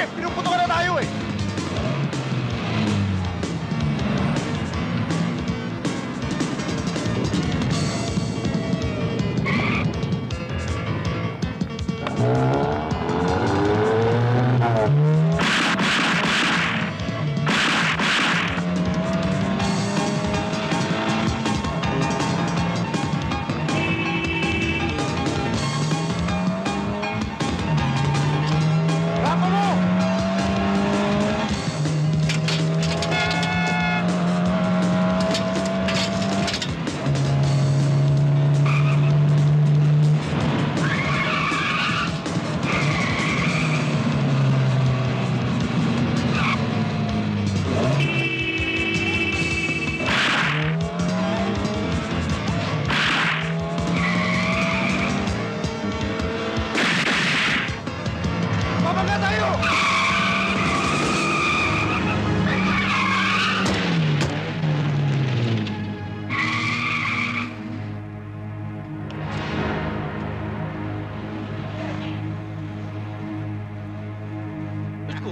Pare, pinuputo ka na tayo eh! Rapa mo! Babangga tayo!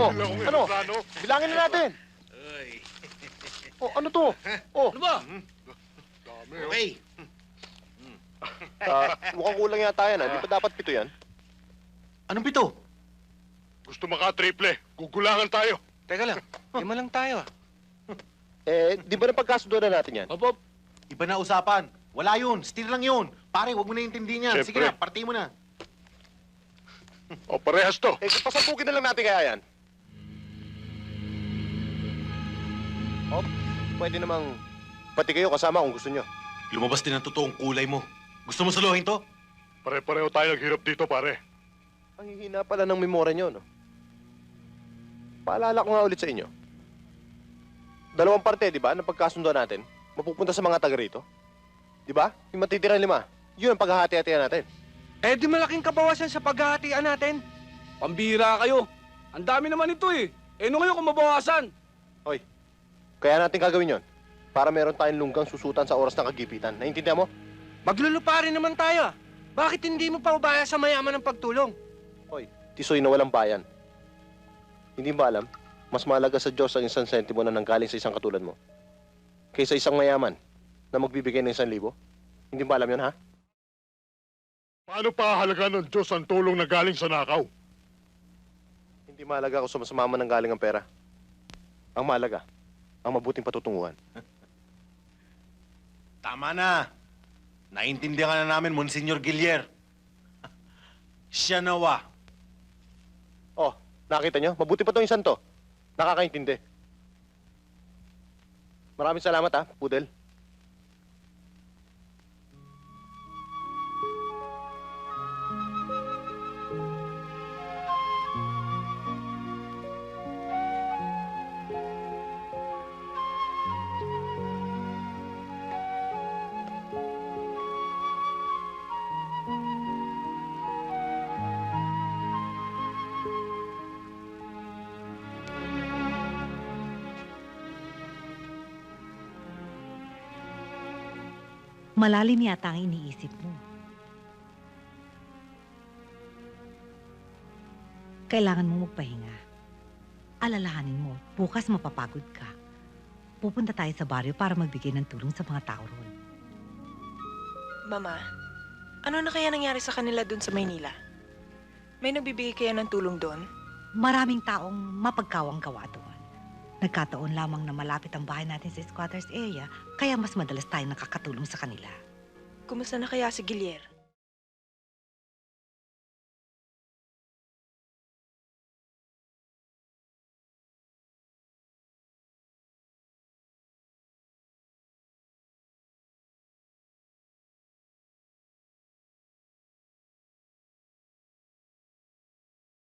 Oh, ano? Bilangin na natin. Ay. Oh, ano to? Oh, Ano ba? Dami, Okay. mukhang kulang yata yan. Hindi pa dapat 7 yan. Anong pito? Gusto maka-triple. Gugulangan tayo. Teka lang, 5 lang tayo. Di ba napagkasundo na natin yan? Opo. Iba na usapan. Wala yun. Steal lang yun. Pare, huwag mo na intindihin yan. Sige Siyempre. na, party mo na. O, parehas to. Pasapukin na lang natin kaya yan. Oh, pwede namang pati kayo kasama kung gusto nyo. Lumabas din ang totoong kulay mo. Gusto mo saluhin to? Pare-pareho tayo naghirap dito, pare. Ang hihina pala ng memorya nyo, no? Paalala ko nga ulit sa inyo. 2 parte, di ba, ng pagkasundo natin, mapupunta sa mga taga rito. Di ba? Yung matitira 5. Yun ang paghahati-hatihan natin. Eh di malaking kabawasan sa paghahatian natin. Pambira kayo. Ang dami naman ito eh. Eh, ano kayo kung mabawasan? Hoy, kaya natin gagawin yon para meron tayong lunggang susutan sa oras ng kagipitan. Naintindihan mo? Maglulupa rin naman tayo. Bakit hindi mo pa ubaya sa mayaman ng pagtulong? Hoy, tisoy na walang bayan. Hindi ba alam, mas mahalaga sa Diyos ang isang sentimo na nanggaling sa isang katulad mo kaysa isang mayaman na magbibigay ng 1,000. Hindi ba alam yun, ha? Paano pahalaga ng Diyos ang tulong na galing sa nakaw? Hindi mahalaga kung sumasama ng galing ang pera. Ang mahalaga, ang mabuting patutunguhan. Tama na. Naintindihan ka na namin, Monsignor Gilier. Siya nawa. Oh, nakita nyo? Mabuti pa tong isang to. Nakakaintindi. Maraming salamat, ha, Pudel. Malalim yata ang iniisip mo. Kailangan mo magpahinga. Alalahanin mo, bukas mapapagod ka. Pupunta tayo sa baryo para magbigay ng tulong sa mga tao roon. Mama, ano na kaya nangyari sa kanila dun sa Maynila? May nagbibigay kaya ng tulong doon? Maraming taong mapagkawang gawa doon. Nagkataon lamang na malapit ang bahay natin sa squatters area, kaya mas madalas tayong nakakatulong sa kanila. Kumusta na kaya si Gilier?